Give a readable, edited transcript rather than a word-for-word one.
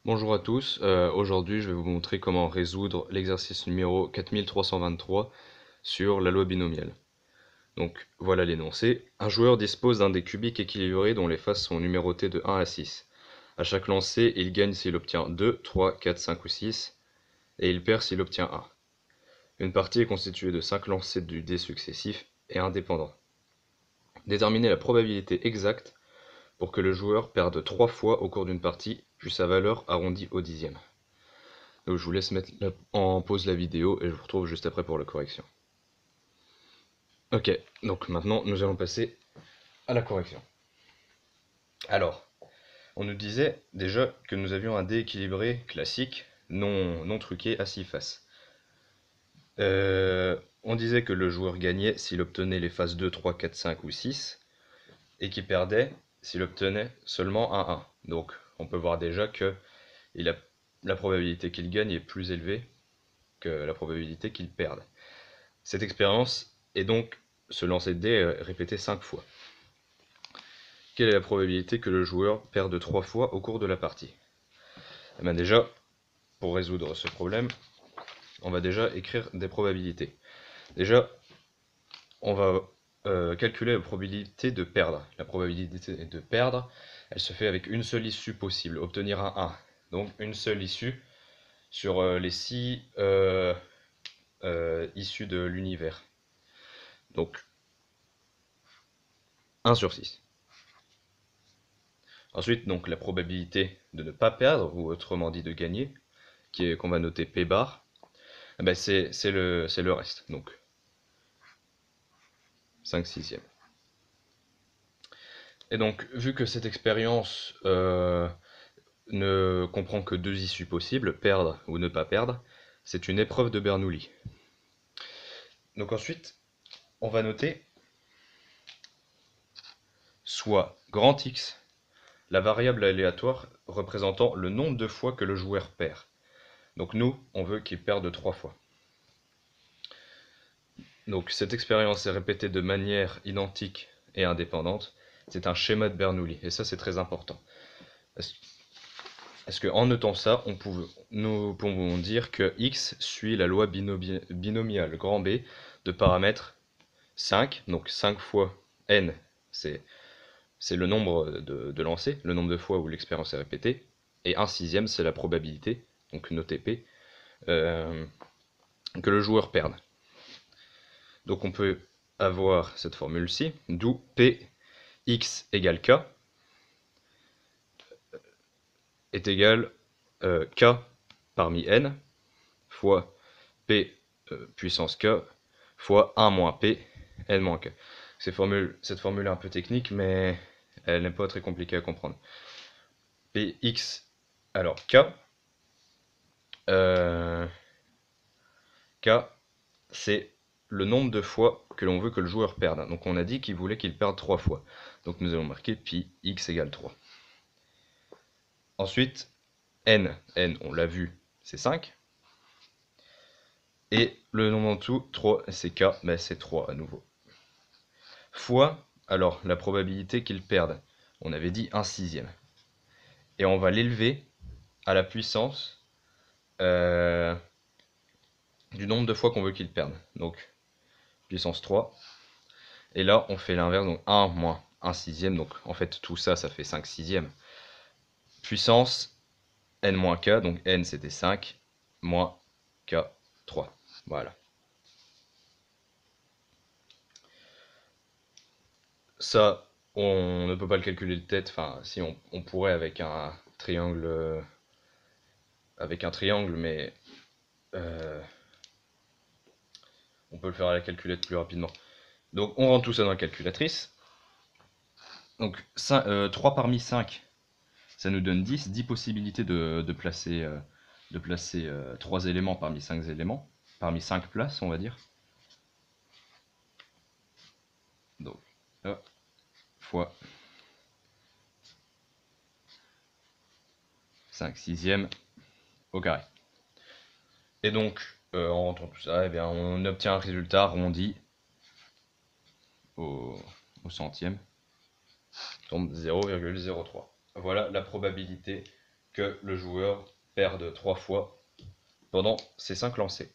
Bonjour à tous, aujourd'hui je vais vous montrer comment résoudre l'exercice numéro 4323 sur la loi binomiale. Donc voilà l'énoncé. Un joueur dispose d'un dé cubique équilibré dont les faces sont numérotées de 1 à 6. À chaque lancer, il gagne s'il obtient 2, 3, 4, 5 ou 6, et il perd s'il obtient 1. Une partie est constituée de 5 lancers du dé successifs et indépendants. Déterminer la probabilité exacte pour que le joueur perde 3 fois au cours d'une partie, puis sa valeur arrondie au dixième. Donc je vous laisse mettre en pause la vidéo et je vous retrouve juste après pour la correction. Ok, donc maintenant nous allons passer à la correction. Alors, on nous disait déjà que nous avions un dé équilibré classique, non truqué à 6 faces. On disait que le joueur gagnait s'il obtenait les faces 2, 3, 4, 5 ou 6, et qu'il perdait s'il obtenait seulement un 1. Donc on peut voir déjà que la probabilité qu'il gagne est plus élevée que la probabilité qu'il perde. Cette expérience est donc ce lancer de dés répété 5 fois. Quelle est la probabilité que le joueur perde 3 fois au cours de la partie? Eh bien déjà, pour résoudre ce problème, on va déjà écrire des probabilités. Déjà, on va calculer la probabilité de perdre. La probabilité de perdre, elle se fait avec une seule issue possible, obtenir un 1. Donc une seule issue sur les 6 issues de l'univers. Donc 1 sur 6. Ensuite, donc la probabilité de ne pas perdre, ou autrement dit de gagner, qu'on va noter P bar, eh ben c'est le reste, donc 5 sixièmes. Et donc, vu que cette expérience ne comprend que deux issues possibles, perdre ou ne pas perdre, c'est une épreuve de Bernoulli. Donc ensuite, on va noter soit grand X, la variable aléatoire représentant le nombre de fois que le joueur perd. Donc nous, on veut qu'il perde 3 fois. Donc cette expérience est répétée de manière identique et indépendante. C'est un schéma de Bernoulli, et ça c'est très important. Parce qu'en notant ça, nous pouvons dire que x suit la loi binomiale grand B de paramètres 5, donc 5 fois n, c'est le nombre de lancers, le nombre de fois où l'expérience est répétée, et 1 sixième c'est la probabilité, donc noté P, que le joueur perde. Donc on peut avoir cette formule-ci, d'où P x égale k est égal k parmi n fois p puissance k fois 1 moins p n moins k. Cette formule est un peu technique, mais elle n'est pas très compliquée à comprendre. Px, alors k, k c'est le nombre de fois que l'on veut que le joueur perde. Donc on a dit qu'il voulait qu'il perde 3 fois. Donc nous allons marquer pi x égale 3. Ensuite, n on l'a vu, c'est 5. Et le nombre en dessous, 3, c'est k, mais c'est 3 à nouveau. Fois, alors la probabilité qu'il perde, on avait dit 1 sixième. Et on va l'élever à la puissance du nombre de fois qu'on veut qu'il perde. Donc, puissance 3. Et là, on fait l'inverse, donc 1 moins 1 sixième. Donc, en fait, tout ça, ça fait 5 sixièmes. Puissance n moins k, donc n c'était 5, moins k 3. Voilà. Ça, on ne peut pas le calculer de tête, enfin, si on pourrait avec un triangle, mais on peut le faire à la calculette plus rapidement. Donc on rentre tout ça dans la calculatrice. Donc 3 parmi 5, ça nous donne 10. 10 possibilités de placer 3 éléments parmi 5 éléments, parmi 5 places, on va dire. Donc, là, fois 5 sixièmes au carré. Et donc, en rentrant tout ça, eh bien, on obtient un résultat arrondi au centième, tombe 0,03. Voilà la probabilité que le joueur perde 3 fois pendant ses 5 lancers.